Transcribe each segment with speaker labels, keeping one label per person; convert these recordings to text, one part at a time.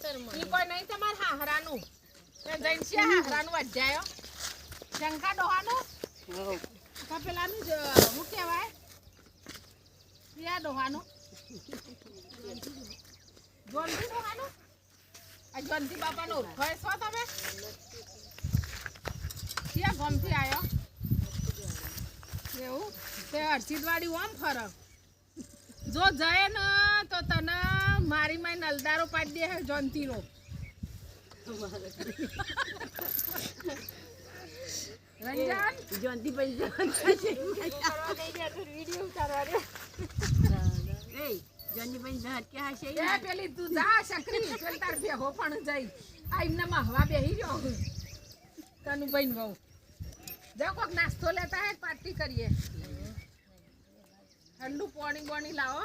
Speaker 1: ઈ કોઈ નહીં તમાર હાહરાનું તે જઈન હાહરાનું વજાયો શંકા ડોહાનું કપેલાનું હું કહેવાય યા ડોહાનું જોનથી ડોહાનું આ જોનથી બાપાનો ઉઠાય છો તમે ક્યાં ગમથી આવ્યો એવું તે હર્ષિદવાડી ઓમ ફરક જો જાય ને તો તને મારી માય નલદારો પાડી દે જોનતીનો રંજન જોનતી પછી વિડિયો ઉતારવા દે એ જોનતી પછી હાથ કે હશે એ પેલી તું જા શકરી પેલ તાર બેહો પણ જઈ આ એમના mahwa બેહી ગયો તનુ બહેન બહુ જાઓ કોક નાસ્તો લેતા હે પાર્ટી કરીએ ઠંડુ પાણી બોણી લાવો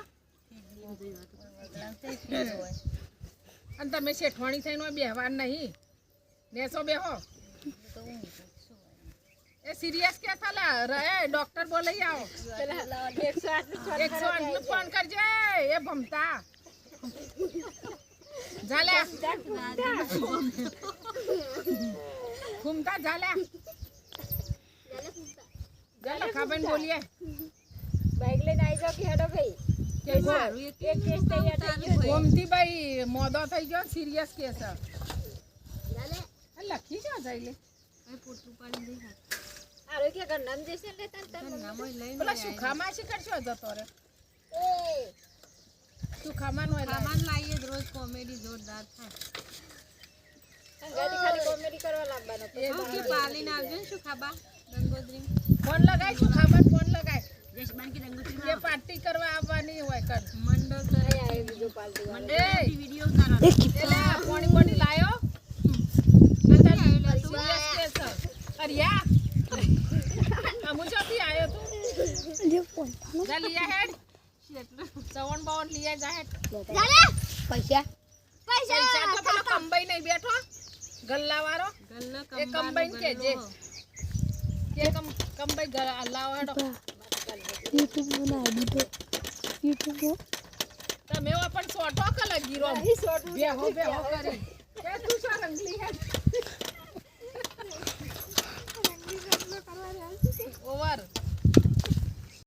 Speaker 1: અને તમે શેઠવાણી થઈને બેહવાર નહીં નેસો બેહો એ સિરિયસ કે થાલા રહે ડોક્ટર બોલાઈ આવો 108 નું ફોન કરજે એ ભમતા झाले घूमता झाले झाले खाबन बोलिए
Speaker 2: बाइक लेने आई जाओ कि हटो भाई
Speaker 1: के
Speaker 2: सारू एक केस तैयार થઈ ગયો
Speaker 1: घूमती भाई मोदो થઈ ગયો सीरियस केस
Speaker 2: झाले
Speaker 1: लखी जा जाइले
Speaker 2: એ પોટલું પાડી દે આરોગ્ય ઘર નામ દેશે લેતા તમ નામ લઈને
Speaker 1: પેલા સુખામાં શી કરશો જતો રે
Speaker 2: એ
Speaker 1: સુખામાં નો
Speaker 2: સામાન લાવીએ રોજ કોમેડી જોરદાર થાય ગાડી ખાલી કોમેડી કરવા લાવવાનો તો કે પાલીને આવજો ને સુખાબા ગંગોત્રી
Speaker 1: ફોન લગાય સુખામાં ફોન લગાય
Speaker 2: જશમાન की गंगोत्री
Speaker 1: ये पार्टी करवा આવવાની હોય કર
Speaker 2: મંડળ કરે આય બીજો પાર્ટી
Speaker 1: એ
Speaker 2: વિડિયો ઉતારવાનો
Speaker 1: એલા પાણી પાણી લાયો सीरियस केस अरिया हमू जो भी आयो तू
Speaker 2: ले फोन
Speaker 1: जा लिया है चवन बावन लिया जा है
Speaker 2: झाले पैसा
Speaker 1: पैसा तो પેલો કંબાઈ નહીં બેઠો ગલ્લા વાળો એ કંબાઈ કે જે કે કંબાઈ ગલ્લા વાળો
Speaker 2: YouTube બના દીધો YouTube
Speaker 1: તમે ઓ પણ છોટો કલ ગીરો બેહો બેહો કરી કે તું શું રંગલી હે ઓવર